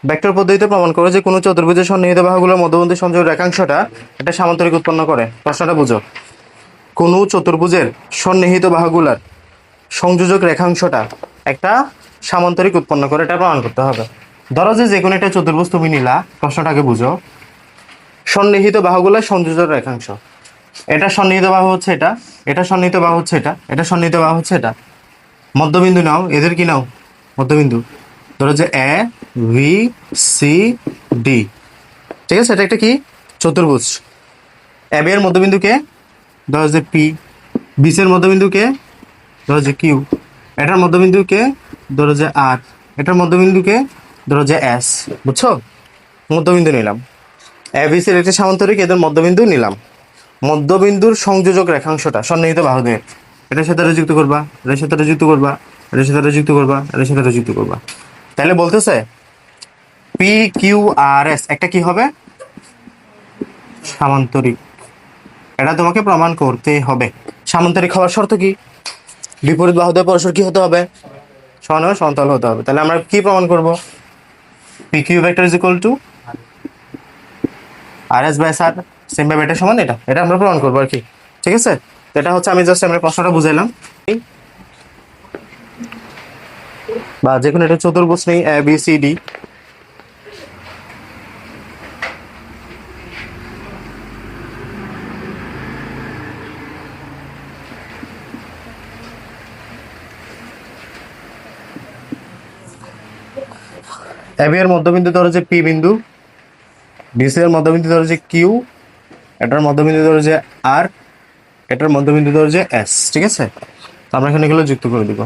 Vector পদ্ধতিতে প্রমাণ করো যে কোনো চতুর্ভুজের সন্নিহিত বাহুগুলোর মধ্যবর্তী সংযোগ রেখাংশটা একটা সামান্তরিক উৎপন্ন করে। প্রশ্নটা বুঝো। কোনো চতুর্ভুজের সন্নিহিত বাহুগুলোর সংযোজক রেখাংশটা একটা সামান্তরিক উৎপন্ন করে, এটা প্রমাণ করতে হবে। ধরো যে কোনো একটা চতুর্ভুজ তুমি নিলা, প্রশ্নটাকে বুঝো। সন্নিহিত বাহুগুলোর সংযোজক রেখাংশ, এটা সন্নিহিত বাহু হচ্ছে এটা, এটা সন্নিহিত বাহু হচ্ছে এটা, এটা সন্নিহিত বাহু হচ্ছে এটা। মধ্যবিন্দু নাও, এদের কি নাও? মধ্যবিন্দু। ধরো যে এ ভি সি ডি, ঠিক আছে? এটা একটা কি চতুর্ভুজ। এ বি এর মধ্যবিন্দুকে ধরো যে পি, বিসি এর মধ্যবিন্দুকে ধরো যে কিউ, এটার মধ্যবিন্দুকে ধরো যে আর, এটার মধ্যবিন্দুকে ধরো যে এস। বুঝছো? মধ্যবিন্দু নিলাম। এ বি সি এর একটা সামান্তরিক, এদের মধ্যবিন্দু নিলাম। মধ্যবিন্দুর সংযোজক রেখাংশটা সন্নিহিত বাহুদের, এটার সাথে এটা যুক্ত করবা, এটার সাথে এটা যুক্ত করবা, এটার সাথে এটা যুক্ত করবা, এটার সাথে এটা যুক্ত করবা। তাহলে বলতেছে পি কিউ আর এস একটা কি হবে? সামান্তরিক। এটা তোমাকে প্রমাণ করতে হবে। সামান্তরিক হওয়ার শর্ত কি? বিপরীত বাহুদের পরস্পর কি হতে হবে? সমান হবে, সমান্তরাল হতে হবে। তাহলে আমরা কি প্রমাণ করব? P Q vector is equal to R S by R, same ভাবে এটা সমান এটা, এটা আমরা প্রমাণ করবো আর কি। ঠিক আছে? এটা হচ্ছে আমি জাস্ট আমরা প্রশ্নটা বুঝাইলাম। বা যে কোনো একটা চতুর্ভুজ নেই, A B C D. A B এর মধ্যবিন্দু ধরো যে পি বিন্দু, বিসি এর মধ্যবিন্দু ধরো যে কিউ, এটার মধ্যবিন্দু ধরো যে আর, এটার মধ্যবিন্দু ধরো যে এস। ঠিক আছে? তো আমরা এখানে এগুলো যুক্ত করে দিব।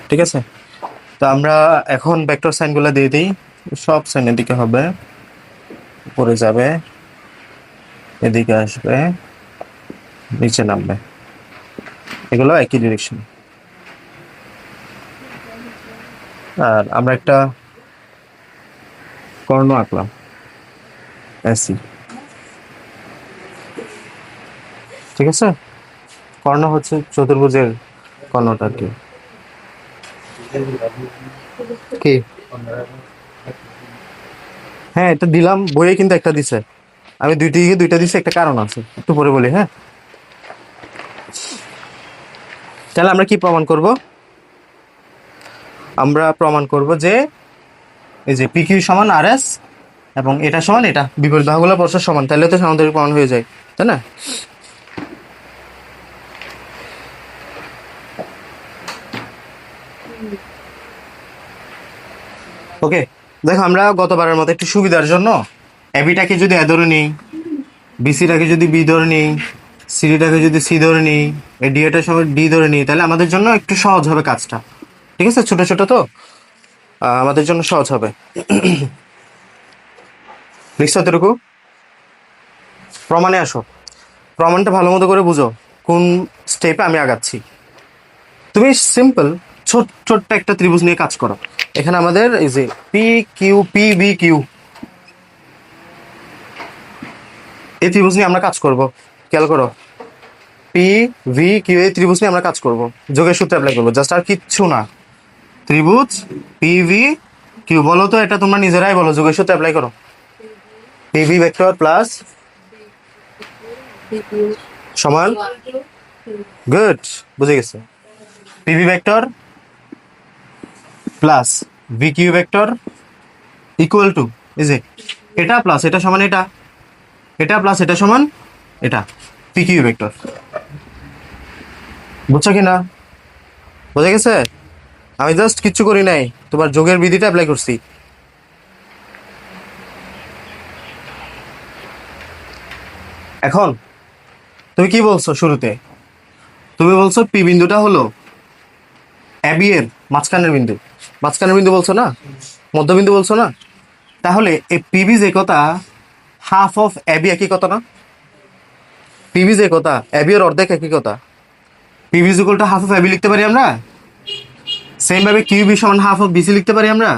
ঠিক আছে? তো আমরা এখন ভেক্টর সাইনগুলো দিয়ে দিই। সব সাইনের দিকে হবে, উপরে যাবে, এদিকে আসবে, নিচে নামবে। এগুলো একই ডিরেকশন। আর আমরা একটা কর্ণ আঁকলাম, এসি। ঠিক আছে? কর্ণ হচ্ছে চতুর্ভুজের কর্ণটা কি? কি? হ্যাঁ, এটা দিলাম, বইয়ে কিন্তু একটা দিছে। আমি দুইটা দিছি, একটা কারণ আছে, একটু পরে বলি। হ্যাঁ, তাহলে আমরা কি প্রমাণ করব? আমরা প্রমাণ করব যে এই যে পি কিউ সমান আর এস এবং এটা সমান এটা, বিপরীত বাহুগুলো পরস্পর সমান, তাহলে তো সামান্তরিক প্রমাণ হয়ে যায়, তাই না? ওকে, দেখো আমরা গতবারের মতো একটু সুবিধার জন্য এবিটাকে যদি এ ধরে নিই, বিসিটাকে যদি বি ধরে নিই, সিডিটাকে যদি সি ধরে নিই, এই ডিএটার সময় ডি ধরে নিই, তাহলে আমাদের জন্য একটু সহজ হবে কাজটা। ঠিক আছে? ছোট ছোট তো আমাদের জন্য সহজ হবে। লিখছো এতটুকু? প্রমাণে আসো। প্রমাণটা ভালো মতো করে বুঝো কোন স্টেপে আমি আগাচ্ছি। তুমি সিম্পল ছোট্ট একটা ত্রিভুজ নিয়ে কাজ করো। এখানে আমাদের এই যে P Q P B Q, এই ত্রিভুজ নিয়ে আমরা কাজ করব। খেয়াল করো, পি ভি কিউ, এই ত্রিভুজ নিয়ে আমরা কাজ করব, যোগের সূত্র অ্যাপ্লাই করবো, জাস্ট আর কিচ্ছু না। ত্রিভুজ পি ভি কিউ, বলো তো এটা তোমরা নিজেরাই বলো, যোগের সূত্র অ্যাপ্লাই করো। পি ভি ভেক্টর প্লাস সমান, গুড, বুঝে গেছে। P V vector plus V Q vector equal to, এই যে এটা প্লাস এটা সমান এটা, এটা প্লাস এটা সমান এটা, পি কিউ ভেক্টর। বুঝছো কিনা? বোঝা গেছে? আমি জাস্ট কিচ্ছু করি নাই, তোমার যোগের বিধিটা অ্যাপ্লাই করছি। এখন তুমি কি বলছো শুরুতে? তুমি বলছো পি বিন্দুটা হলো এবি এর মাঝখানের বিন্দু, মাঝখানের বিন্দু বলছো না, মধ্যবিন্দু বলছো না? তাহলে এই পিবি যে কথা, হাফ অফ এবি একই কথা না? পিবি যে কথা, এবি এর অর্ধেক একই কথা। PB is equal to half of AB লিখতে পারি আমরা। সেম ভাবে কিউবি সমান হাফ অফ বিসি লিখতে পারি আমরা।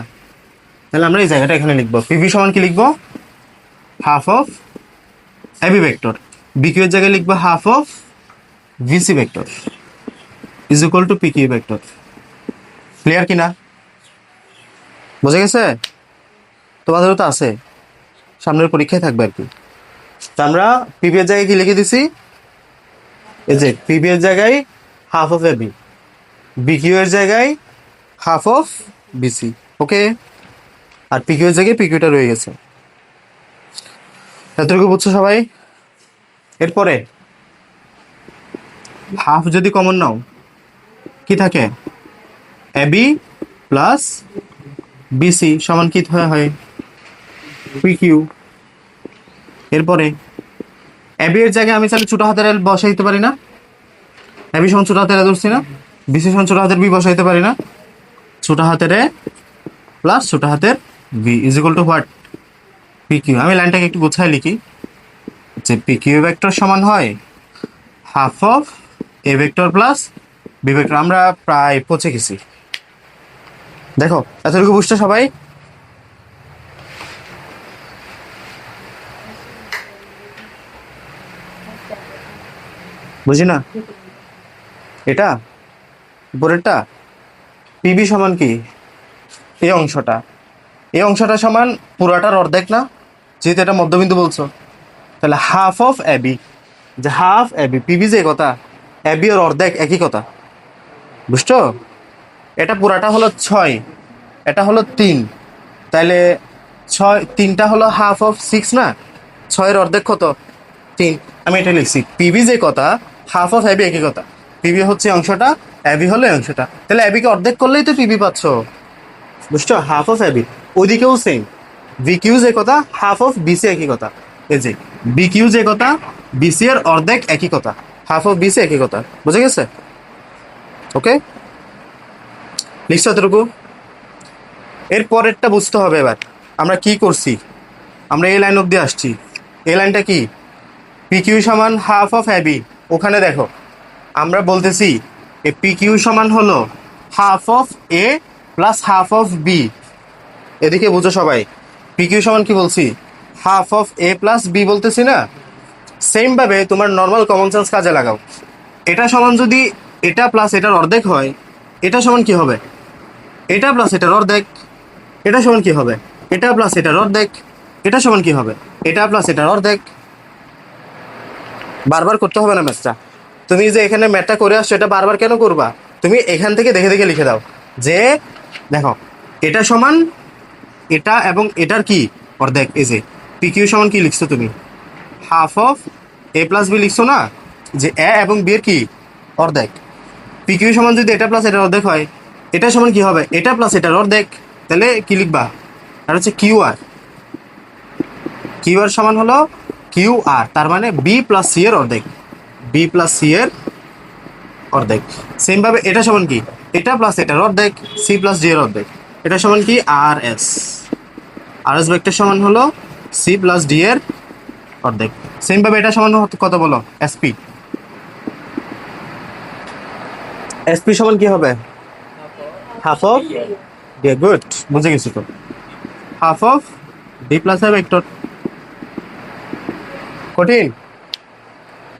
তাহলে আমরা এই জায়গাটা এখানে লিখবো, পিবি সমান কি লিখবো? Half of AB vector. BQ এর জায়গায় লিখবো half of VC vector is equal to P Q vector. Clear কিনা? বুঝে গেছে? তোমাদেরও তো আছে, সামনের পরীক্ষায় থাকবে আর কি। তা আমরা পিবি এর জায়গায় কি লিখে দিছি? এই যে পিবি এর জায়গায় হাফ অফ এবি, বিকিউ এর জায়গায় হাফ অফ বিসি। ওকে, আর পিকিউ এর জায়গায় পিকিউটা রয়ে গেছে। এতটুকু বুঝছো সবাই? এরপরে হাফ যদি কমন নাও কি থাকে? এবি প্লাস বিসি সমান কি হয়? পিকিউ। এরপরে এবি এর জায়গায় আমি তাহলে ছোট হাতের এল বসাইতে পারি না? এবি সমান ছোট হাতের এ ধরছি না, বিসি সমান ছোট হাতের বি বসাইতে পারি না? ছোট হাতের এ প্লাস ছোট হাতের B is equal to what? PQ. আমি লাইনটাকে একটু গোছায় লিখি যে পিকিউ ভেক্টর সমান হয় half of A vector plus B vector. আমরা প্রায় পৌঁছে গেছি। দেখো এতটুকু বুঝছো সবাই? বুঝি না এটা উপরেরটা পিবি সমান কি? এই অংশটা, এই অংশটা সমান পুরাটার অর্ধেক না, যেহেতু এটা মধ্যবিন্দু বলছো, তাহলে হাফ অফ এবি, যে হাফ এবি পিবি যে কথা, এবি ওর অর্ধেক একই কথা। বুঝছো? এটা পুরাটা হলো 6, এটা হলো 3, তাহলে 6 3টা হলো হাফ অফ 6 না? 6-এর অর্ধেক কত? 3। আমি এটা লিখছি পিবি যে কথা, হাফ অফ এবি একই কথা। পিবি হচ্ছে এই অংশটা, এবি হলো এই অংশটা, তাহলে এবিকে অর্ধেক করলেই তো পিবি পাচ্ছ। বুঝছো? Half of AB. ওইদিকেও সেম, বিকিউ যে কথা, হাফ অফ বিসি একই কথা। এই যে বিকিউ যে কথা, বিসি এর অর্ধেক একই কথা, হাফ অফ বিসি একই কথা। বুঝে গেছে? ওকে, লিখছো এতটুকু? এর পরেরটা বুঝতে হবে। এবার আমরা কি করছি? আমরা এই লাইন অব্দি আসছি। এই লাইনটা কি? পিকিউ সমান হাফ অফ এবি। ওখানে দেখো আমরা বলতেছি এ পিকিউ সমান হলো half of A plus half of B. এদিকে বুঝো সবাই, পিকিউ সমান কি বলছি? Half of A plus B বলতেছি না? সেম ভাবে তোমার নর্মাল কমন সেন্স কাজে লাগাও। এটা সমান যদি এটা প্লাস এটার অর্ধেক হয়, এটা সমান কি হবে? এটা প্লাস এটার অর্ধেক। এটা সমান কি হবে? এটা প্লাস এটার অর্ধেক। এটা সমান কি হবে? এটা প্লাস এটার অর্ধেক। বারবার করতে হবে না ম্যাথটা। তুমি যে এখানে ম্যাথটা করে আসছো, এটা বারবার কেন করবা? তুমি এখান থেকে দেখে দেখে লিখে দাও যে দেখো এটা সমান এটা এবং এটার কি অর্ধেক। এই যে পিকিউ সমান কি লিখছো তুমি? Half of A plus B লিখছো না? যে এ এবং বি এর কি অর্ধেক। পিকিউ সমান যদি এটা প্লাস এটার অর্ধেক হয়, এটা সমান কি হবে? এটা প্লাস এটার অর্ধেক। তাহলে কি লিখবা? আর হচ্ছে কিউ আর। কিউ আর সমান হলো কিউ আর, তার মানে বি প্লাস সি এর অর্ধেক। বি প্লাস সি এর অর্ধেক। সেম ভাবে এটা সমান কি? এটা প্লাস এটার অর্ধেক, সি প্লাস ডি এর অর্ধেক। এটা সমান কি? আর এস। আর এস ভেক্টর সমান হলো সি প্লাস ডি এর অর্ধেক। সেম ভাবে এটা সমান কত বলো? এসপি। এসপি সমান কি হবে? Half of D. গুড, বুঝে গেছি তো। Half of D plus A vector. কঠিন?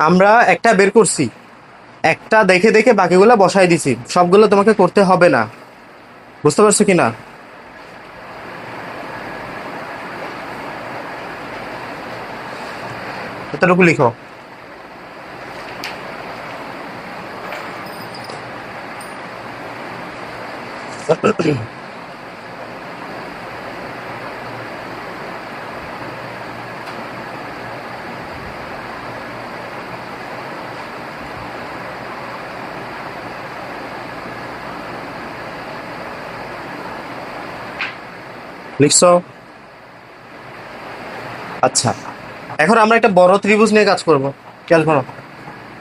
আমরা একটা বের করছি, একটা দেখে দেখে বাকিগুলো বসাই দিছি, সবগুলো তোমাকে করতে হবে না। বুঝতে পারছো কি না? এতটুকু লিখো। লিখছো? আচ্ছা, এখন আমরা একটা বড় ত্রিভুজ নিয়ে কাজ করব। খেয়াল করো,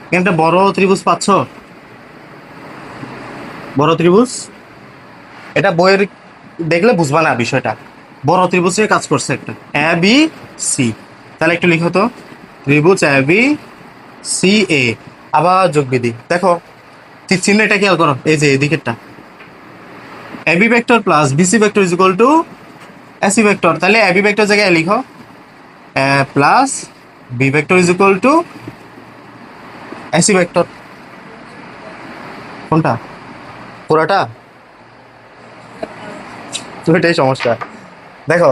এখানে একটা বড় ত্রিভুজ পাচ্ছ? বড় ত্রিভুজ, এটা বইয়ের দেখলে বুঝবা না বিষয়টা। বড় ত্রিভুজ নিয়ে কাজ করছে একটা, এ বি সি। তাহলে একটু লিখো তো, ত্রিভুজ এ বি সি এ। আবার যোগ বিধি দেখো, ঠিক চিহ্ন এটা খেয়াল করো, এই যে এদিকেরটা A B vector plus BC vector is equal to AC vector. তাহলে এ বি ভেক্টর জায়গায় লিখো A plus B vector is equal to AC vector. কোনটা? পুরাটা? তো এটাই সমস্যা। দেখো,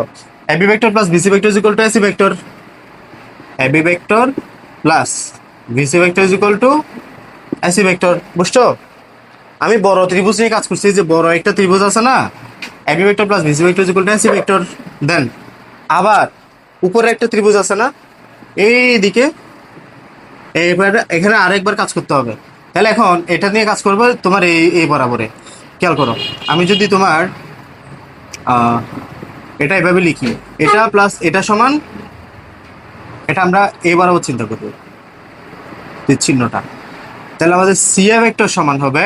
AB vector plus BC vector is equal to AC vector, AB vector plus BC vector is equal to AC vector. বুঝছো? আমি বড় ত্রিভুজ নিয়ে কাজ করছি, যে বড় একটা ত্রিভুজ আছে না, AB vector plus BC vector is equal to AC vector. Then আবার উপরে একটা ত্রিভুজ আছে না, এইদিকে, এইবার এখানে আরেকবার কাজ করতে হবে। তাহলে এখন এটা নিয়ে কাজ করবো তোমার এই এই বরাবরে। খেয়াল করো, আমি যদি তোমার এটা এভাবে লিখি, এটা প্লাস এটা সমান, এটা আমরা এই বরাবর চিন্তা করবো যে চিহ্নটা, তাহলে আমাদের সিএ ভেক্টর সমান হবে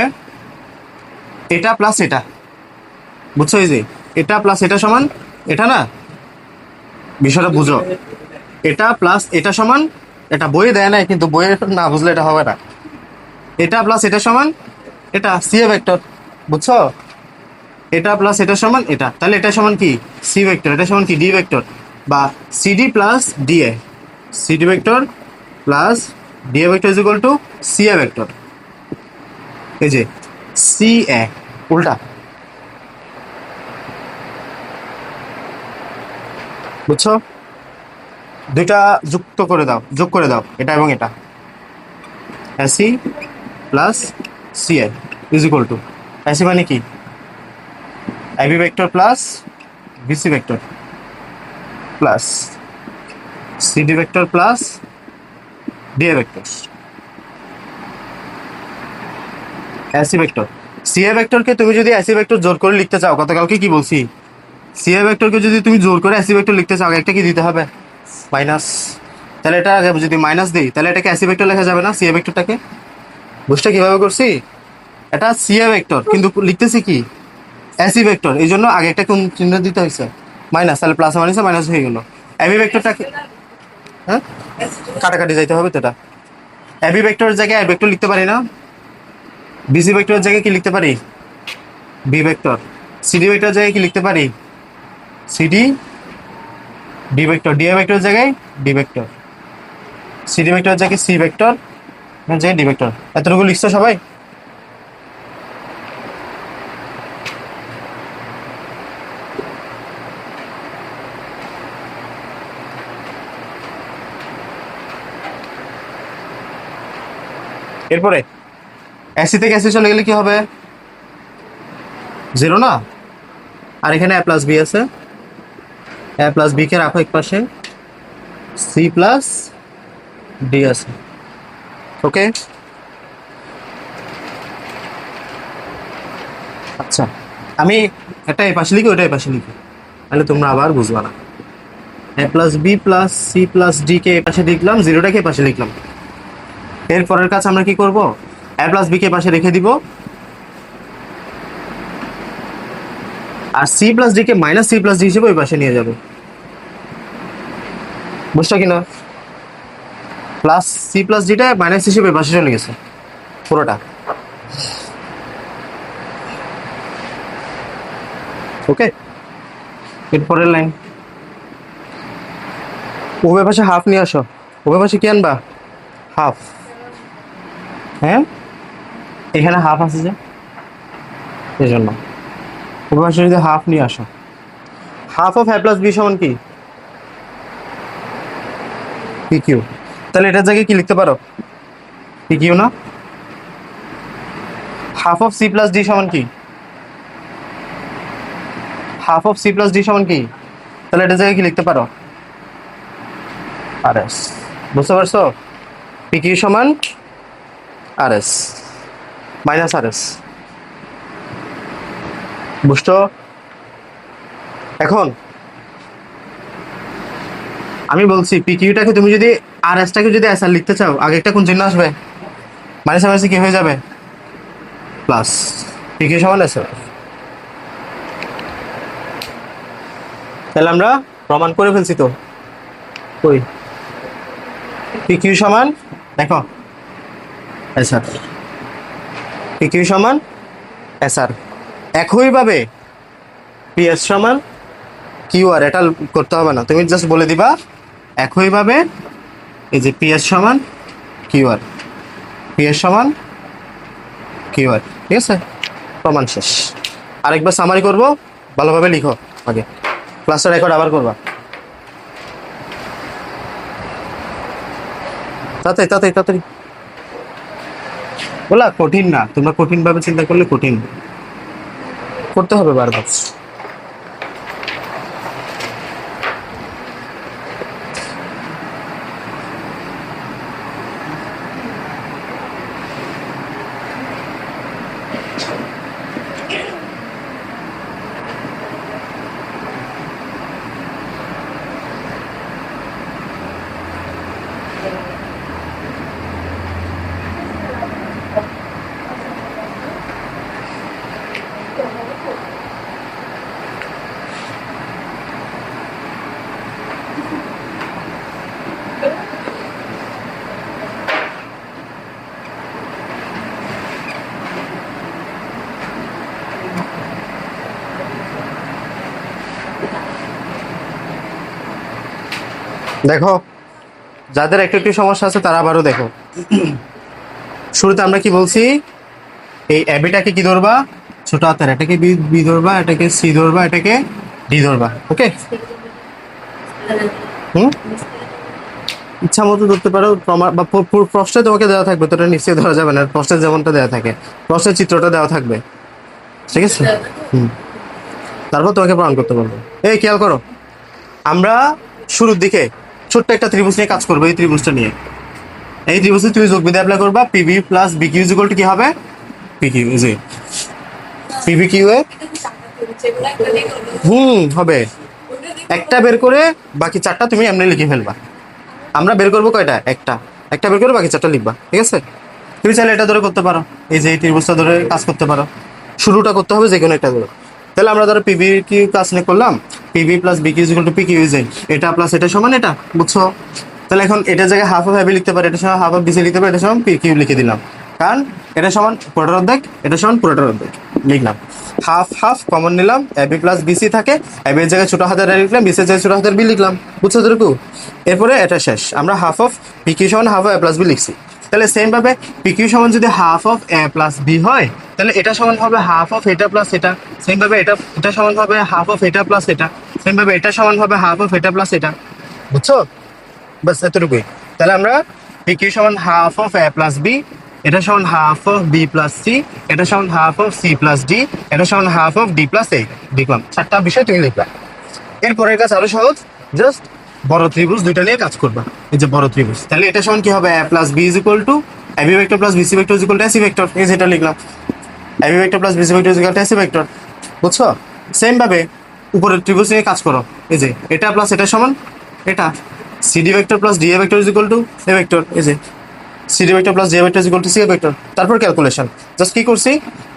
এটা প্লাস এটা। বুঝছো? এই যে এটা প্লাস এটা সমান এটা না, বিষয়টা বুঝো। এটা প্লাস এটা সমান, এটা বইয়ে দেয় না, কিন্তু বইয়ে না বুঝলে এটা হবে না। এটা প্লাস এটা সমান এটা সিএ ভেক্টর। বুঝছো? এটা প্লাস এটা সমান এটা, তাহলে এটা সমান কি সি ভেক্টর, এটা সমান কি ডি ভেক্টর, বা CD plus DA, CD vector plus DA vector is equal two CA vector. এই যে সি এ উল্টা। বুঝছো? দুইটা যুক্ত করে দাও, যোগ করে দাও এটা এবং এটা, AC plus CA is equal to, AC মানে কি AB vector plus BC vector plus CD vector plus DA vector, AC vector. CA ভেক্টরকে তুমি যদি এসি ভেক্টর জোর করে লিখতে চাও, গতকালকে কি বলছি, সিএ ভেক্টরকে যদি তুমি জোর করে এসি ভেক্টর লিখতে চাও, একটা কি দিতে হবে মাইনাস। তাহলে এটা যদি মাইনাস দিই, তাহলে এটাকে এসি ভেক্টর লেখা যাবে না, সিএ ভেক্টরটাকে। বুঝতে কিভাবে করছি, এটা সিএ ভেক্টর কিন্তু লিখতেছি কি এসি ভেক্টর, এই জন্য আগে একটা কোন চিহ্ন দিতে হয়েছে মাইনাস, তাহলে প্লাস মাইনাসে মাইনাস হয়ে গেল। এবি ভেক্টরটাকে, হ্যাঁ কাটাকাটি যাইতে হবে তো, এটা এবি ভেক্টরের জায়গায় এ ভেক্টর লিখতে পারি না, বিসি ভেক্টরের জায়গায় কি লিখতে পারি বি ভেক্টর, সিডি ভেক্টরের জায়গায় কি লিখতে পারি সিডি ডি ভেক্টর, ডি ভেক্টরের জায়গায় ডি ভেক্টর, সিডি ভেক্টরের জায়গায় সি ভেক্টর, জায়গায় ডি ভেক্টর। এতটুকু লিখছো সবাই? এরপরে এসি থেকে এসি চলে গেলে কি হবে, জিরো না, আর এখানে এ প্লাস বি আছে, এ প্লাস বি কে রাখো এক পাশে, সি প্লাস ডি আছে। ওকে, আচ্ছা আমি এটা এই পাশে লিখি, ওটা এই পাশে লিখি, তাহলে তোমরা আবার বুঝবা না। A plus B plus C plus D কে এই পাশে লিখলাম, জিরোটাকে এই পাশে লিখলাম। এরপরের কাজ আমরা কি করব, এ প্লাস বি কে পাশে রেখে দিব, আর সি প্লাস ডি কে মাইনাস সি প্লাস ডি হিসেবে ওই পাশে নিয়ে যাবো। বুঝছো কিনা? প্লাস সি প্লাস ডিটা মাইনাস হিসেবে ওই পাশে চলে গেছে পুরোটা। ওকে, এরপরের লাইন, উভয় পাশে হাফ নিয়ে আসো। উভয় পাশে কি আনবা, হাফ। হ্যাঁ, এখানে হাফ আছে যে, এই জন্য উভয় পাশে যদি হাফ নিয়ে আসো, half of A plus B সমান কি পি কিউ, তাহলে এটার জায়গায় কি লিখতে পারো পি কিউ না। Half of C plus D সমান কি, half of C plus D সমান কি, তাহলে এটার জায়গায় কি লিখতে পারো আর এস। বুঝতে পারছো? পি কিউ সমান আর এস মাইনাস আর এস। বুঝছো? এখন আমি বলছি পি কিউটাকে তুমি যদি আর এসটাকে যদি এস আর লিখতে চাও, আগে একটা কোন চিহ্ন আসবে, মাইনাস মাইনাসে কি হয়ে যাবে প্লাস, পি কিউ সমান এস। তাহলে আমরা প্রমাণ করে ফেলছি তো, কই পি কিউ সমান, দেখো এস আর, পি কিউ সমান এস আর। একইভাবে পি এস সমান কিউ আর, এটা করতে হবে না, তুমি জাস্ট বলে দিবা একইভাবে এই যে পি এস সমান কিউ আর, পি এস সমান কিউ আর। ঠিক আছে, প্রমাণ শেষ। আরেকবার সামারি করব, ভালোভাবে লিখো আগে, ক্লাসটা রেকর্ড আবার করবা। তাড়াতাড়ি তাড়াতাড়ি তাড়াতাড়ি বলা, কঠিন না, তোমরা কঠিন ভাবে চিন্তা করলে কঠিন করতে হবে বারবার। দেখো, যাদের একটু একটু সমস্যা আছে তারা আবারও দেখো। শুরুতে আমরা কি বলছি, এই অ্যাবিটাকে কি ধরবা, ছোট হাতের, এটাকে বি বি ধরবা, এটাকে সি ধরবা, এটাকে ডি ধরবা। ওকে, হুম, ইচ্ছা মতো ধরতে পারো, বা প্রশ্নে তোমাকে দেওয়া থাকবে, তো এটা নিশ্চয়ই ধরা যাবে না, প্রশ্নে যেমনটা দেওয়া থাকে, প্রশ্নের চিত্রটা দেওয়া থাকবে, ঠিক আছে। হুম, তারপর তোমাকে প্রমাণ করতে পারবো। এই খেয়াল করো, আমরা শুরুর দিকে ছোট্ট একটা ত্রিভুজ নিয়ে কাজ করবো। এই ত্রিভুজটা নিয়ে, এই ত্রিভুজে তুমি যোগ বিধি অ্যাপ্লাই করবা, PB plus bq is equal to কি হবে, পিকিউ জি, পিবি কিউ এ হবে একটা বের করে, বাকি চারটা তুমি এমনি লিখে ফেলবা। আমরা বের করবো কয়টা, একটা, একটা বের করে বাকি চারটা লিখবা, ঠিক আছে। তুমি চাইলে এটা ধরে করতে পারো, এই যে এই ত্রিভুজটা ধরে কাজ করতে পারো, শুরুটা করতে হবে যে কোনো একটা ধরে। তাহলে আমরা ধরো পিবি কিউ কাজ নিয়ে করলাম, PB plus bq is equal two PQ is এটা প্লাস এটা সমান এটা, বুঝছো। তাহলে এখন এটার জায়গায় হাফ অফ এবি লিখতে পারে, এটা সমান হাফ অফ বিসি লিখতে পারে, এটা সমান পিকিউ লিখে দিলাম, কারণ এটা সমান পুরোটার অর্ধেক, এটা সমান পুরোটার অর্ধেক লিখলাম। হাফ হাফ কমন নিলাম, এবি প্লাস বিসি থাকে, এবি এর জায়গায় ছোট হাতের এ লিখলাম, বিসি এর জায়গায় ছোট হাতের বি লিখলাম, বুঝছো এতটুকু। এরপরে এটা শেষ, আমরা হাফ অফ পিকিউ সমান half of A plus B লিখছি। তাহলে সেম ভাবে পিকিউ সমান যদি half of A plus B হয়, তাহলে এটা সমান হবে হাফ অফ এটা প্লাস এটা, সেম ভাবে এটা এটা সমান হবে হাফ অফ এটা প্লাস এটা, সেম ভাবে এটা সমান হবে হাফ অফ এটা প্লাস এটা, বুঝছো। বাস এতটুকুই। তাহলে আমরা পিকিউ সমান half of A plus B, এটা সমান half of B plus C, এটা সমান half of C plus D, এটা সমান half of D plus A লিখলাম। চারটা বিষয় তুমি লিখবা। এরপরের কাজ আরো সহজ, জাস্ট বড় ত্রিভুজ দুইটা নিয়ে কাজ করবা। এই যে বড় ত্রিভুজ, তাহলে এটা সমান কি হবে, A plus B is equal to AB vector plus BC vector is equal to AC vector, এই যেটা লিখলাম, AB vector plus BC vector is equal to AC vector, বুঝছো। সেম ভাবে উপরের ত্রিভুজ নিয়ে কাজ করো, এই যে এটা প্লাস এটা সমান এটা, CD vector plus DA vector is equal to A vector, এই যে CD vector plus DA vector is equal to C vector. তারপর ক্যালকুলেশন, জাস্ট কি করছি,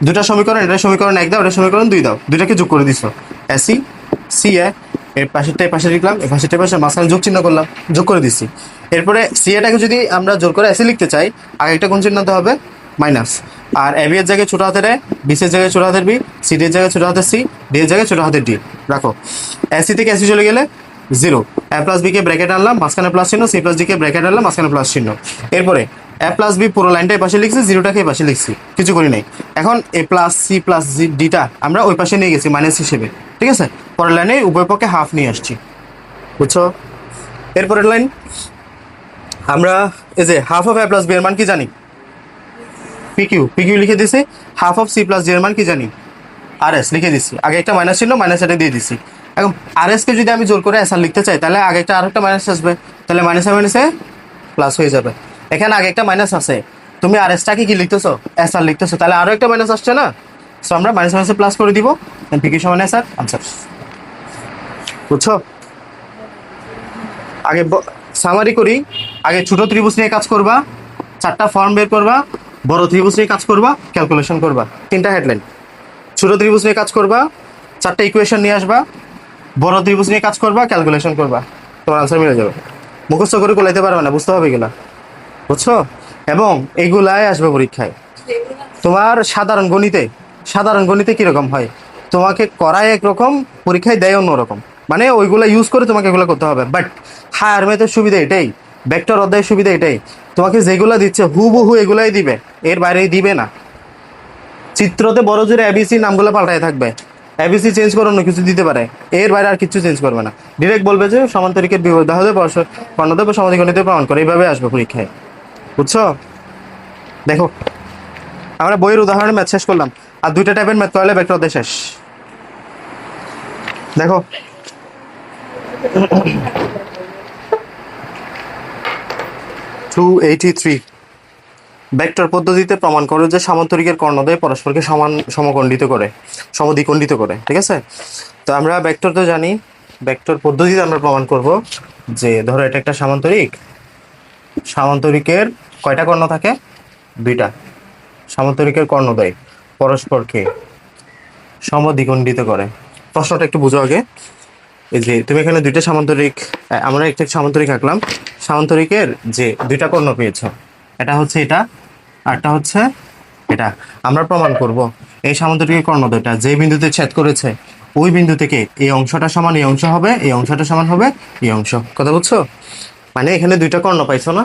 দুটা সমীকরণ, এটা সমীকরণ 1 দাও, এটা সমীকরণ 2 দাও, দুটাকে যোগ করে দিছো, এসি সি এ, এর পাশেরটা এই পাশে লিখলাম, এই পাশেরটা পাশে মাঝখানে যোগ চিহ্ন করলাম, যোগ করে দিচ্ছি। এরপরে সি এটাকে যদি আমরা জোর করে এসি লিখতে চাই, আগে একটা কোন চিহ্ন হবে, মাইনাস, আর এবি এর জায়গায় ছোট হাতের এ, বিসি এর জায়গায় ছোট হাতের বি, সিডি এর জায়গায় ছোট হাতের সি, ডি এর জায়গায় ছোট হাতের ডি রাখো। এসি থেকে এসি চলে গেলে জিরো, এ প্লাস বি কে ব্র্যাকেট আনলাম, মাঝখানে প্লাস চিহ্ন, সি প্লাস ডি কে ব্র্যাকেট আনলাম, মাঝখানে প্লাস চিহ্ন। এরপরে এ প্লাস বি পুরো লাইনটা এই পাশে লিখছি, জিরোটাকে এই পাশে লিখছি, কিছু করি নাই। এখন এ প্লাস সি প্লাস ডিটা আমরা ওই পাশে নিয়ে গেছি মাইনাস হিসেবে, ঠিক আছে। পরের লাইনে উভয় পক্ষে হাফ নিয়ে আসছি, বুঝছো। এরপরের লাইন আমরা এই যে half of A plus B এর মান কি জানি, পিকিউ, পিকিউ লিখে দিছি। Half of C plus D এর মান কি জানি, আর এস লিখে দিচ্ছি, আগে একটা মাইনাস ছিল, মাইনাস এটা দিয়ে দিচ্ছি। এখন আর এস কে যদি আমি জোর করে এস আর লিখতে চাই, তাহলে আগে একটা আরেকটা মাইনাস আসবে, তাহলে মাইনাসে মাইনাসে প্লাস হয়ে যাবে। এখানে আগে একটা মাইনাস আছে, তুমি আর এসটাকে কি লিখতেছো, এস আর লিখতেছো, তাহলে আরো একটা মাইনাস আসছে না, সো আমরা মাইনাস মাইনাসে প্লাস করে দিব, পিকিউ সমান এস আর আনসার, বুঝছো। আগে সামারি করি, আগে ছোট ত্রিভুজ নিয়ে কাজ করবা, চারটা ফর্ম বের করবা, বড় ত্রিভুজ নিয়ে কাজ করবা, ক্যালকুলেশন করবা, তিনটা হেডলাইন। ছোট ত্রিভুজ নিয়ে কাজ করবা, চারটা ইকুয়েশন নিয়ে আসবা, বড় ত্রিভুজ নিয়ে কাজ করবা, ক্যালকুলেশন করবা, তোমার আনসার মিলে যাবে। মুখস্থ করে কোলাইতে পারবে না, বুঝতে হবে এগুলা, বুঝছো। এবং এগুলাই আসবে পরীক্ষায়। তোমার সাধারণ গণিতে কিরকম হয়, তোমাকে করায় একরকম, পরীক্ষায় দেয় অন্যরকম, মানে ওইগুলা ইউজ করে তোমাকে এগুলো করতে হবে। বাট হায়ার ম্যাথের সুবিধা এটাই, ভেক্টর অধ্যায়ের সুবিধা এটাই, তোমাকে যেগুলো দিচ্ছে হুবহু এগুলাই দিবে, এর বাইরে দিবে না। চিত্রতে বড় জোরে এবিসি নামগুলো পাল্টায় থাকবে, এবিসি চেঞ্জ করে অন্য কিছু দিতে পারে, এর বাইরে আর কিছু চেঞ্জ করবে না। ডিরেক্ট বলবে যে সমান্তরিকের বিপরীত বাহুদের পরস্পর কর্ণদ্বয় বা সমদ্বিখণ্ডিত প্রমাণ করে, এইভাবে আসবে পরীক্ষায়। বুঝছো? দেখো আমরা বইয়ের উদাহরণে ম্যাথ শেষ করলাম, আর দুইটা টাইপের ম্যাথ করলে ভেক্টর অধ্যায় শেষ। দেখো 283 ভেক্টর পদ্ধতিতে প্রমাণ করো যে সামান্তরিকের কর্ণদ্বয় পরস্পরকে সমখণ্ডিত করে, সমদ্বিখণ্ডিত করে। ঠিক আছে, তো আমরা ভেক্টর তো জানি, ভেক্টর পদ্ধতিতে আমরা প্রমাণ করব যে ধরো এটা একটা সামান্তরিক, সামান্তরিকের কয়টা কর্ণ থাকে? দুইটা। সামান্তরিকের কর্ণদ্বয় পরস্পরকে সমদ্বিখণ্ডিত করে। প্রশ্নটা একটু বুঝো আগে। এই যে তুমি এখানে দুইটা সামান্তরিক, আমরা একটা সামান্তরিক আঁকলাম, সামান্তরিকের যে দুইটা কর্ণ পেয়েছ, এটা হচ্ছে এটা, আরটা হচ্ছে এটা। আমরা প্রমাণ করব এই সামান্তরিকের কর্ণদ্বয়টা যে বিন্দুতে ছেদ করেছে ওই বিন্দু থেকে এই অংশটা সমান এই অংশ হবে, এই অংশটা সমান হবে এই অংশ। কথা বুঝছো? মানে এখানে দুইটা কর্ণ পাইছো না,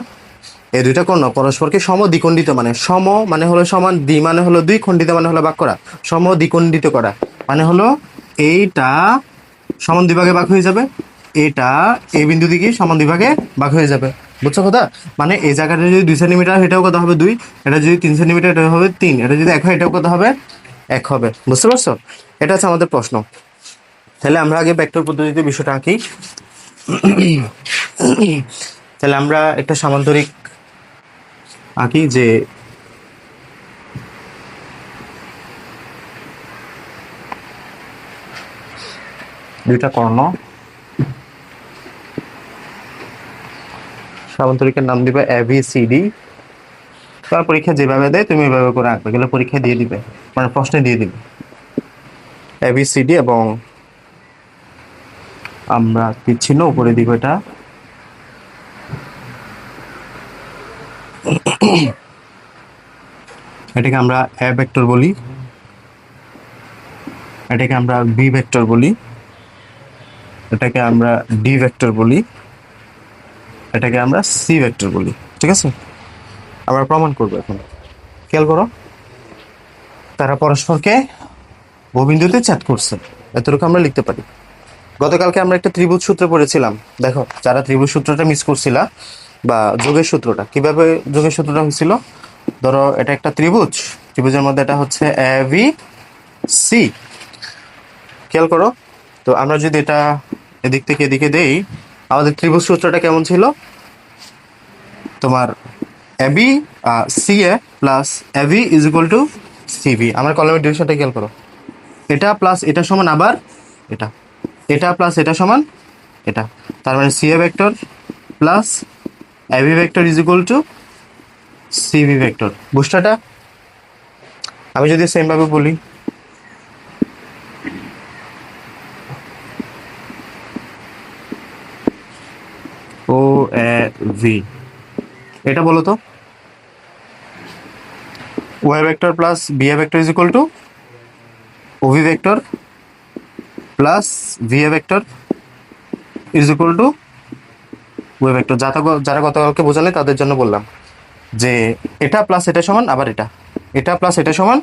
এই দুইটা কর্ণ পরস্পরকে সমদ্বিখণ্ডিত, মানে সম মানে হলো সমান, দ্বি মানে হলো দুই, খণ্ডিত মানে হলো ভাগ করা, সমদ্বিখণ্ডিত করা মানে হলো এইটা সমান দুই ভাগে ভাগ হয়ে যাবে, এটা এই বিন্দু থেকে সমান দুই ভাগে ভাগ হয়ে যাবে। বুঝছো কথা? মানে এই জায়গাটা যদি 2 সেন্টিমিটার, এটাও কত হবে 2, এটা যদি 3 সেন্টিমিটার, এটা হবে 3, এটা যদি 1 হয়, এটাও কত হবে 1 হবে। বুঝতে পারছো? এটা হচ্ছে আমাদের প্রশ্ন। তাহলে আমরা আগে ভেক্টর পদ্ধতিতে বিষয়টা আঁকি। তাহলে আমরা একটা সামান্তরিক আঁকি যে দুইটা কর্ণ, সামান্তরিকের নাম দিবে ABCD। তার পরীক্ষা যেভাবে দেয় তুমি এভাবে করে আঁকবে, গেলে পরীক্ষা দিয়ে দিবে, মানে প্রশ্নে দিয়ে দিবে ABCD। এবং আমরা তীর উপরে দিব, এটা এটাকে আমরা A ভেক্টর বলি, এটাকে আমরা B ভেক্টর বলি, এটাকে আমরা D ভেক্টর বলি, এটাকে আমরা C ভেক্টর বলি। ঠিক আছে, আমরা প্রমাণ করবো এখন। খেয়াল করো, তারা পরস্পরকে বহুবিন্দুতে ছেদ করছে, এতটুকু আমরা লিখতে পারি। গতকালকে আমরা একটা ত্রিভুজ সূত্র পড়েছিলাম, দেখো যারা ত্রিভুজ সূত্রটা মিস করছিলা, বা যোগের সূত্রটা, কিভাবে যোগের সূত্রটা হয়েছিল। ধরো এটা একটা ত্রিভুজ, ত্রিভুজের মধ্যে এটা হচ্ছে ABC। খেয়াল করো, তো আমরা যদি এটা এদিক থেকে এদিকে দেই, আমাদের ত্রিভুজ সূত্রটা কেমন ছিল? তোমার AB CA plus AB is equal to CV। আমার কলমের ডিরেকশনটা খেয়াল করো, এটা প্লাস এটা সমান আবার এটা, এটা প্লাস এটা সমান এটা, তার মানে CA vector plus AB vector is equal to CV vector. বুঝটাটা? আমি যদি সেম ভাবে বলি, OAV, এটা বলো তো, OA vector plus BA vector is equal two OV vector plus VA vector is equal two OA vector. যারা গতকালকে বোঝালে তাদের জন্য বললাম যে এটা প্লাস এটা সমান আবার এটা, এটা প্লাস এটা সমান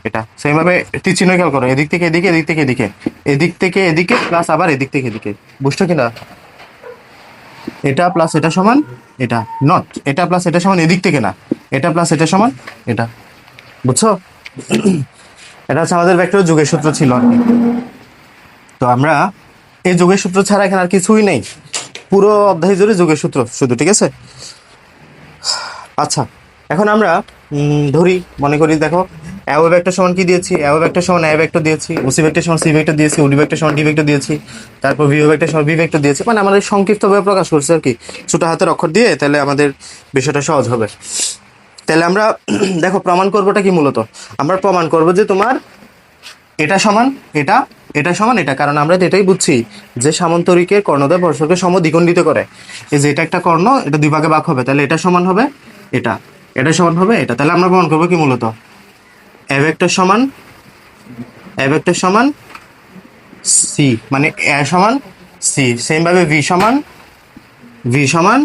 এটা। সেইভাবে তীর চিহ্ন খেয়াল করো, এদিক থেকে এদিকে, এদিক থেকে এদিকে, এদিক থেকে এদিকে প্লাস আবার এদিক থেকে এদিকে। বুঝছো কিনা? এটা প্লাস এটা সমান এটা, নট এটা প্লাস এটা সমান এদিক থেকে না, এটা প্লাস এটা সমান এটা। বুঝছো? এটা হচ্ছে আমাদের ভেক্টর যোগের সূত্র ছিল আর কি। তো আমরা এই যোগের সূত্র ছাড়া এখানে আর কিছুই নেই, পুরো অধ্যায় জুড়ে যোগের সূত্র শুধু। ঠিক আছে, আচ্ছা এখন আমরা ধরি, মনে করি দেখো অ্যাও ভেক্টর সমান কি দিয়েছি, অ্যাও ভেক্টর সমান অ্যা ভেক্টর দিয়েছি, ওসি ভেক্টর সমান সি ভেক্টর দিয়েছি, ওডি ভেক্টর সমান ডি ভেক্টর দিয়েছি, তারপর ভিও ভেক্টর সমান বি ভেক্টর দিয়েছি। মানে আমাদের সংক্ষিপ্তভাবে প্রকাশ করছে আর কি, ছোট হাতের অক্ষর দিয়ে, তাহলে আমাদের বিষয়টা সহজ হবে। তাহলে আমরা দেখো প্রমাণ করবোটা কি, মূলত আমরা প্রমাণ করব যে তোমার এটা সমান এটা, এটা সমান এটা, কারণ আমরা তো এটাই বুঝছি যে সামান্তরিকের কর্ণদ্বয় পরস্পরকে সমদ্বিখণ্ডিত করে। এই যে এটা একটা কর্ণ, এটা দুই ভাগে ভাগ হবে, তাহলে এটা সমান হবে এটা, এটা সমান হবে এটা। তাহলে আমরা প্রমাণ করবো কি, মূলত এ ভেক্টর সমান, এ ভেক্টর সমান সি, মানে এ সমান সি, সেম ভাবে ভি সমান, ভি সমান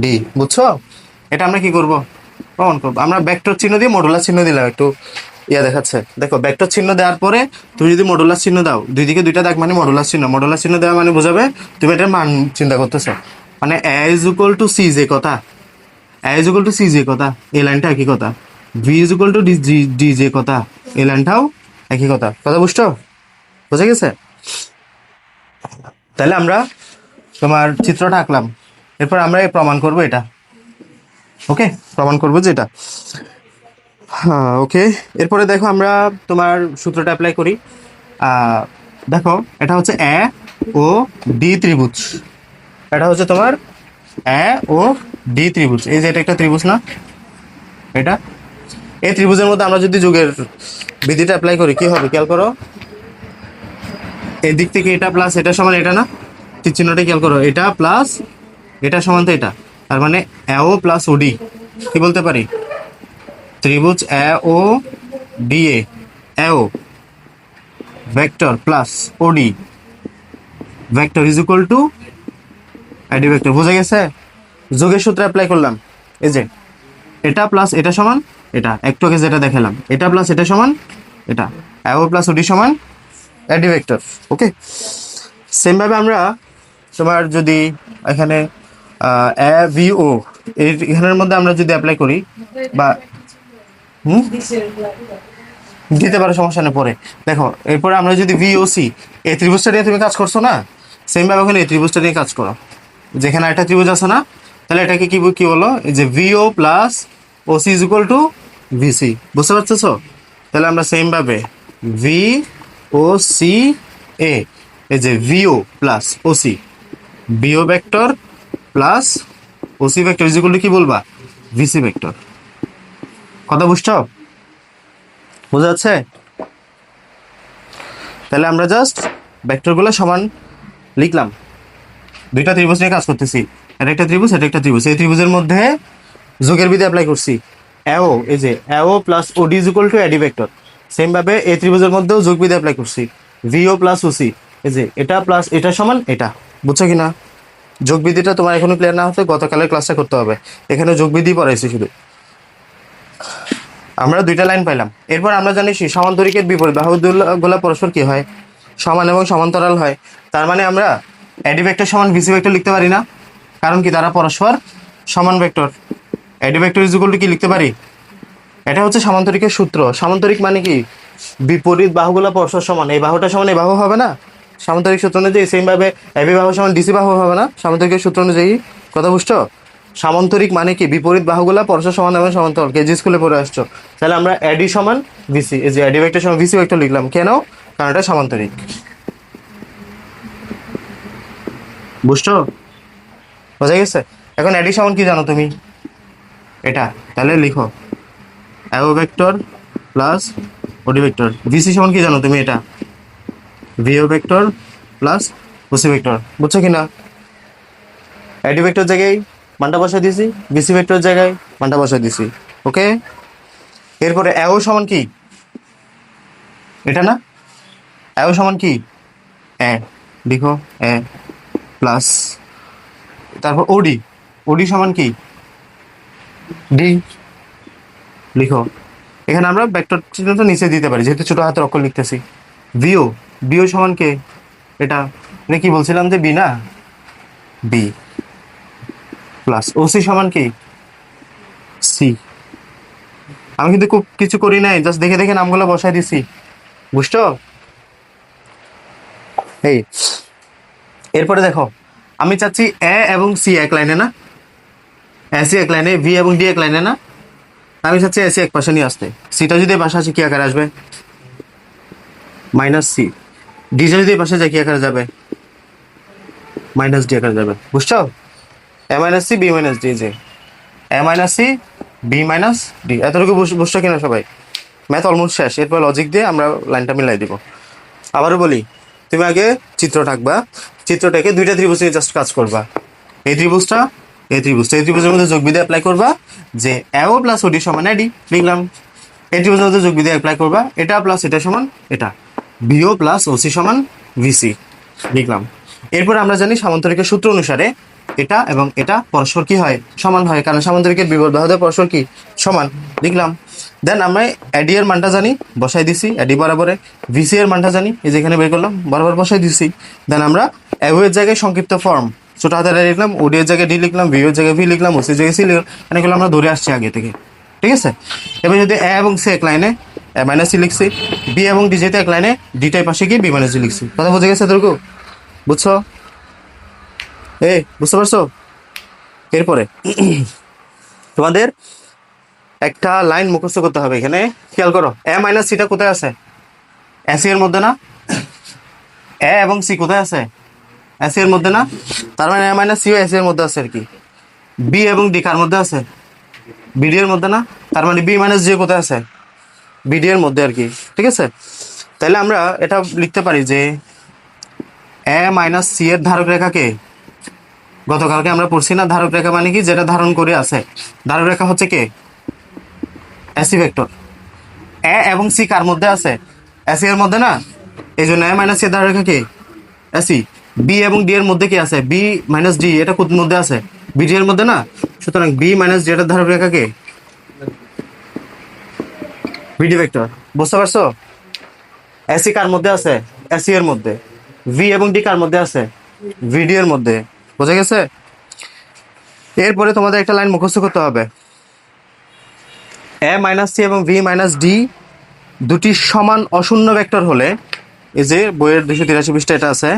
ডি। বুঝছো? এটা আমরা কি করব, প্রমাণ করবো। আমরা ভেক্টর চিহ্ন দিয়ে মডুলার চিহ্ন দিলাম, একটু ইয়া দেখাচ্ছে। দেখো ভেক্টর চিহ্ন দেওয়ার পরে তুমি যদি মডুলাস চিহ্ন দাও, দুই দিকে দুইটা দাগ মানে মডুলাস চিহ্ন। মডুলাস চিহ্ন দেওয়া মানে বোঝাবে তুমি এটার মান চিন্তা করতেছো, মানে এ ইজ ইকুয়াল টু সি যে কথা, এ ইজ ইকুয়াল টু সি যে কথা, এই লাইনটা একই কথা। V is equal to D যে কথা, এই লাইনটাও একই কথা। কথা বুঝছো? বুঝে গেছে? তাহলে আমরা তোমার চিত্রটা আঁকলাম, এরপর আমরা প্রমাণ করব এটা। ওকে, প্রমাণ করবো যে এটা। হ্যাঁ ওকে, এরপরে দেখো আমরা তোমার সূত্রটা অ্যাপ্লাই করি। দেখো এটা হচ্ছে এ ও ডি ত্রিভুজ, এটা হচ্ছে তোমার এ ও ডি ত্রিভুজ। এই যে এটা একটা ত্রিভুজ না, এটা এই ত্রিভুজের মধ্যে আমরা যদি যোগের বিধিটা অ্যাপ্লাই করি কি হবে খেয়াল করো। এই দিক থেকে এটা প্লাস এটা সমান এটা না, তীর চিহ্নটা খেয়াল করো, এটা প্লাস এটা সমান তো এটা, তার মানে এ ও প্লাস ও ডি। কি বলতে পারি? ত্রিভুজ A O D A O vector plus OD vector is equal to ID vector. বোঝা গেছে? যোগের সূত্র অ্যাপ্লাই করলাম। এই যে এটা প্লাস এটা সমান এটা, একটু আগে যেটা দেখালাম, এটা প্লাস এটা সমান এটা, এও প্লাস ওডি সমান আইডি ভেক্টর। ওকে, সেম ভাবে আমরা তোমার যদি এখানে এ ভি ও এখানের মধ্যে আমরা যদি অ্যাপ্লাই করি বা দিতে পারো, সমস্যা নেই পরে। দেখো এরপরে আমরা যদি ভি ও সি এই ত্রিভুজটা নিয়ে তুমি কাজ করছো না, সেম ভাবে ওখানে এই ত্রিভুজটা নিয়ে কাজ করো। যেখানে একটা ত্রিভুজ আছে না, তাহলে এটাকে কি কি বলো? এই যে V O plus O C is equal to V C. বুঝতে পারতেছো? তাহলে আমরা সেম ভাবে ভি ও সি এ, এই যে V O plus O C, BO vector plus O C vector is equal to কি বলবা? VC vector. কথা বুঝছো? বোঝা যাচ্ছে? তাহলে আমরা জাস্ট ভেক্টরগুলো সমান লিখলাম। দুইটা ত্রিভুজ নিয়ে কাজ করতেছি, এটা একটা ত্রিভুজ, এটা একটা ত্রিভুজ। এই ত্রিভুজের মধ্যে যোগের বিধি অ্যাপ্লাই করছি। এও, এই যে এও প্লাস ওডি is equal two eddy vector. Same ভাবে এই ত্রিভুজের মধ্যেও যোগ বিধি অ্যাপ্লাই করছি। ভিও প্লাস ওসি, এই যে এটা প্লাস এটা সমান এটা। বুঝছো কিনা? যোগ বিধিটা তোমার এখনো ক্লিয়ার না হতে গতকালের ক্লাসটা করতে হবে। এখানে যোগ বিধি পড়াইছি শুধু। আমরা দুইটা লাইন পাইলাম। এরপর আমরা জানি সমান্তরিকের বিপরীত বাহুগুলো পরস্পর কি হয়? সমান এবং সমান্তরাল হয়। তার মানে আমরা এডি ভেক্টর সমান ভিসি ভেক্টর লিখতে পারি না, কারণ কি তারা পরস্পর সমান vector. Eddy vector is equal to কি লিখতে পারি? এটা হচ্ছে সামান্তরিকের সূত্র। সামান্তরিক মানে কি? বিপরীত বাহুগুলো পরস্পর সমান। এই বাহুটা সমান এই বাহু হবে না, সামান্তরিক সূত্র অনুযায়ী। সেম ভাবে এবি বাহু সমান ডিসি বাহু হবে না, সামান্তরিকের সূত্র অনুযায়ী। কথা বুঝছো? সামান্তরিক মানে কি? বিপরীত বাহুগুলা পরস্পর সমান এবং সমান্তরাল। কেজি স্কুলে পড়ে আসছো। তাহলে আমরা এডি সমান ভিসি, এই যে এডি ভেক্টর সমান ভিসি ভেক্টর লিখলাম। কেন? কারণ এটা সামান্তরিক। বুঝছো? বোঝা গেছে? এখন এডি সমান কি জানো তুমি? এটা। তাহলে লিখো arrow vector plus OD vector. VC সমান কি জানো তুমি? এটা ভিও ভেক্টর প্লাস ওসি ভেক্টর। বুঝছো কিনা? এডি ভেক্টর জায়গায় মানটা বসাই দিয়েছি, ভিসি ভেক্টর জায়গায় মানটা বসাই দিয়েছি। ওকে, এরপরে অ্যাও সমান কি? এটা না, অ্যাও সমান কি? এ লিখো, এ প্লাস তারপর ওডি, ওডি সমান কি? ডি লিখো। এখানে আমরা ভেক্টর চিহ্নটা নিচে দিতে পারি যেহেতু ছোট হাতের অক্ষর লিখতেছি। ভিও, বিও সমান কে? এটা মানে কি বলছিলাম যে বি না, বি প্লাস ওসি সমান কি? সি। আমি কিন্তু খুব কিছু করি নাই, জাস্ট দেখে দেখে নামগুলো বসাই দিছি। বুঝছো? এই এরপরে দেখো, আমি চাচ্ছি এ এবং সি এক লাইনে না, এ সি এক লাইনে, ভি এবং ডি এক লাইনে না। আমি চাচ্ছি এসি এক পাশে নিয়ে আসতে। সিটা যদি পাশে আসে কি আকারে আসবে? Minus C. ডিটা যদি পাশে যায় কি আকারে যাবে? মাইনাস ডি আকারে যাবে। বুঝছো? A minus C B minus D, যে A minus C B minus D. এতটুকু বুঝছো কিনা সবাই? ম্যাথ অলমোস্ট শেষ। এরপর লজিক দিয়ে আমরা লাইনটা মিলাই দিব। আবারও বলি, তুমি আগে চিত্রটা আঁকবা, চিত্রটাকে দুইটা ত্রিভুজ নিয়ে জাস্ট কাজ করবা। এই ত্রিভুজটা, এই ত্রিভুজটা, এই ত্রিভুজের মধ্যে যোগ বিধি অ্যাপ্লাই করবা যে এও প্লাস ওডি সমান এডি লিখলাম। এই ত্রিভুজের মধ্যে যোগ বিধি অ্যাপ্লাই করবা এটা প্লাস এটা সমান এটা, বিও প্লাস ওসি সমান ভিসি লিখলাম। এরপর আমরা জানি সামান্তরিকের সূত্র অনুসারে এটা এবং এটা পরস্পর কি হয়? সমান হয়, কারণ সামান্তরিকের বিপরীত বাহুদের পরস্পর কি? সমান লিখলাম। দেন আমরা এডি এর মানটা জানি, বসাই দিছি এডি বরাবরে। ভিসি এর মানটা জানি, এই যেখানে বের করলাম, বরাবর বসাই দিছি। দেন আমরা এও এর জায়গায় সংক্ষিপ্ত ফর্ম ছোট হাতের লিখলাম, ওডি এর জায়গায় ডি লিখলাম, ভি এর জায়গায় ভি লিখলাম, ওসি এর জায়গায় সি লিখলাম, এগুলো আমরা ধরে আসছি আগে থেকে। ঠিক আছে, এবার যদি এ এবং সি এক লাইনে এ মাইনাস সি লিখছি, বি এবং ডি যেতে এক লাইনে ডিটাই পাশে গিয়ে বি মাইনাস ডি লিখছি। কথা বুঝে গেছে তোরকু? বুঝছো? বুঝতে পারছো? এরপরে তোমাদের একটা লাইন মুখস্থ করতে হবে। এখানে খেয়াল করো, এ মাইনাস সিটা কোথায় আছে? এসি এর মধ্যে না? এ এবং সি কোথায় আছে? এসি এর মধ্যে না? তার মানে এ মাইনাস সিও এসি এর মধ্যে আছে আর কি। বি এবং ডি কার মধ্যে আছে? বিডি এর মধ্যে না? তার মানে বি মাইনাস জি কোথায় আছে? বিডি এর মধ্যে আর কি। ঠিক আছে, তাহলে আমরা এটা লিখতে পারি যে এ মাইনাস সি এর ধারক রেখাকে, গতকালকে আমরা পড়ছি না ধারক রেখা মানে কি, যেটা ধারণ করে আছে। ধারক রেখা হচ্ছে কে? AC vector. এ এবং সি কার মধ্যে আছে? এসি এর মধ্যে না? এই জন্য এ মাইনাস সি এর ধারক রেখা কে? এসি। বি এবং ডি এর মধ্যে কি আছে? বি মাইনাস ডি, এটা কোন মধ্যে আছে? বিডি এর মধ্যে না? সুতরাং বি মাইনাস ডি এর ধারক রেখা কে? BD vector. বুঝতে পারছো? এসি কার মধ্যে আছে? এসি এর মধ্যে। ভি এবং ডি কার মধ্যে আছে? ভিডি এর মধ্যে। বুঝা গেছে? এরপরে তোমাদের একটা লাইন মুখস্থ করতে হবে। এ মাইনাস সি এবং ভি মাইনাস ডি দুটি সমান অশূন্য ভেক্টর হলে, এই যে বইয়ের 283 পৃষ্ঠা এটা আছে,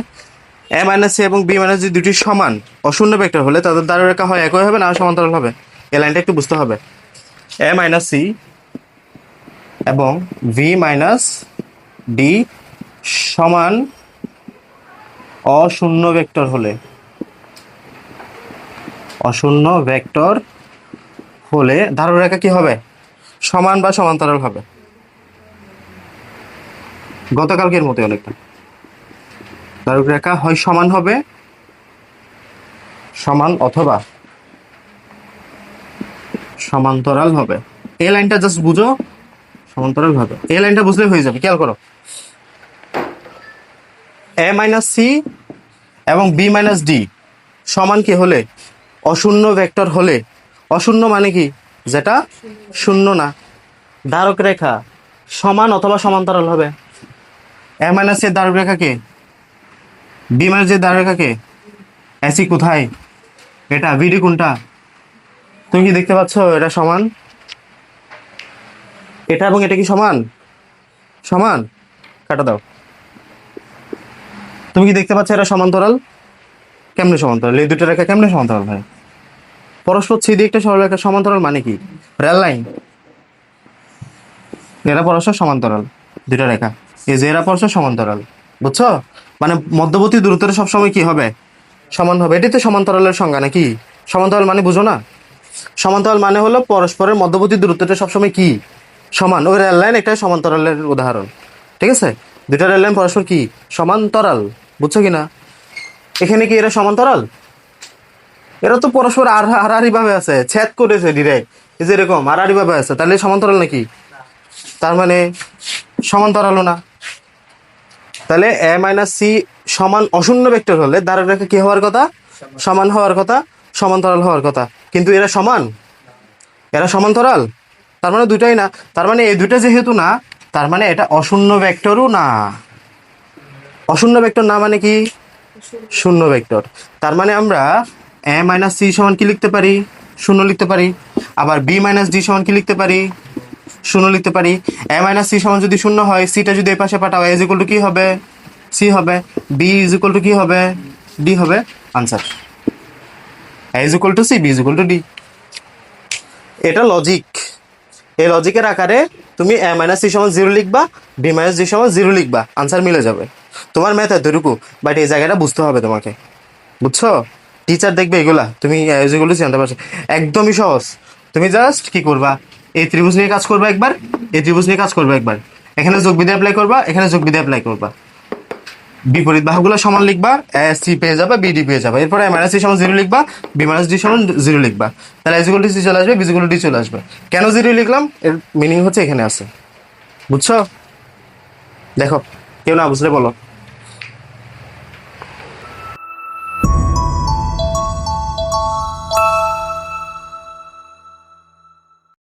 এ মাইনাস সি এবং বি মাইনাস ডি দুটি সমান অশূন্য ভেক্টর হলে তাদের ধারক রেখা হয় একই হবে না সমান্তরাল হবে। এই লাইনটা একটু বুঝতে হবে। এ মাইনাস সি এবং ভি মাইনাস ডি সমান অশূন্য ভেক্টর হলে, অশূন্য ভেক্টর হলে ধারক রেখা কি হবে? সমান বা সমান্তরাল হবে। গতকালকের মতো অনেকটা। ধারক রেখা হয় সমান হবে, সমান অথবা সমান্তরাল হবে। এই লাইনটা জাস্ট বুঝো, সমান্তরাল হবে। এই লাইনটা বুঝলে হয়ে যাবে। খেয়াল করো, এ মাইনাস সি এবং বি মাইনাস ডি সমান কি হলে? অশূন্য ভেক্টর হলে। অশূন্য মানে কি? যেটা শূন্য না। ধারক রেখা সমান অথবা সমান্তরাল হবে। এ মাইনাস এর ধারক রেখা কে? বি মাইনাস এর ধারক রেখা কে? এসি কোথায়? এটা। ভিডি কোনটা? তুমি কি দেখতে পাচ্ছ এটা সমান? এটা এবং এটা কি সমান? সমান। কাটা দাও। তুমি কি দেখতে পাচ্ছ এটা সমান্তরাল? কেমনে সমান্তরাল? এই দুটো রেখা কেমনে সমান্তরাল হয়? পরস্পর ছেদে একটা সরলরেখা সমান্তরাল মানে কি? Rail line. এরা পরস্পর সমান্তরাল দুটো রেখা। এই যে এরা পরস্পর সমান্তরাল। বুঝছো? মানে মধ্যবর্তী দূরত্বটা সবসময় কি হবে? সমান হবে। এটাই তো সমান্তরালের সংজ্ঞা নাকি? সমান্তরাল মানে বুঝো না? সমান্তরাল মানে হলো পরস্পরের মধ্যবর্তী দূরত্বটা সবসময় কি? সমান। ওই রেল লাইন একটা সমান্তরালের উদাহরণ। ঠিক আছে, দুটা রেল লাইন পরস্পর কি? সমান্তরাল। বুঝছো কিনা? এখানে কি এরা সমান্তরাল? এরা তো পরস্পর আড়াআড়ি ভাবে আছে, ছেদ করেছে ডিরেক্ট, এই যে এরকম আড়াআড়ি ভাবে আছে। তাহলে সমান্তরাল নাকি? তার মানে সমান্তরালও না। তাহলে এ মাইনাস সি সমান অশূন্য ভেক্টর হলে ধারক রেখা কি হওয়ার কথা? সমান হওয়ার কথা, সমান্তরাল হওয়ার কথা। কিন্তু এরা সমান? এরা সমান্তরাল? তার মানে দুটাই না। তার মানে এই দুটা যেহেতু না, তার মানে এটা অশূন্য ভেক্টরও না। অশূন্য ভেক্টর না মানে কি? শূন্য ভেক্টর। তার মানে আমরা এ মাইনাস সি সমান কি লিখতে পারি? শূন্য লিখতে পারি। আবার বি মাইনাস ডি সমান কি লিখতে পারি? শূন্য লিখতে পারি। এ মাইনাস সি সমান যদি শূন্য হয়, সিটা যদি এই পাশে পাঠাও, এ ইজ ইকুয়াল টু কি হবে? সি হবে। বি ইজ ইকুয়াল টু কি হবে? ডি হবে। Answer. A is equal to C, B is equal to D. এটা লজিক। এই লজিকের আকারে তুমি এ মাইনাস সি সমান 0 লিখবা, বি মাইনাস ডি সমান 0 লিখবা, আনসার মিলে যাবে। তোমার ম্যাথ এতটুকু, বাট এই জায়গাটা বুঝতে হবে তোমাকে। বুঝছো? টিচার দেখবে এগুলা, তুমি এগুলো জানতে পারছো। একদমই সহজ। তুমি জাস্ট কি করবা? এই ত্রিভুজ নিয়ে কাজ করবা একবার, এই ত্রিভুজ নিয়ে কাজ করবা একবার। এখানে যোগবিধি অ্যাপ্লাই করবা, এখানে যোগবিধি অ্যাপ্লাই করবা। বিপরীত বাহুগুলো সমান লিখবা, এ সি পেয়ে যাবা, বিডি পেয়ে যাবা। এরপরে এ মাইনাস সি সমান 0 লিখবা, বি মাইনাস ডি সমান 0 লিখবা। তাহলে এজ ইকুয়াল টু সি চলে আসবে, বি ইকুয়াল টু ডি চলে আসবে। কেন 0 লিখলাম? এর মিনিং হচ্ছে এখানে আছে। বুঝছো? দেখো, কেউ না বুঝলে বলো।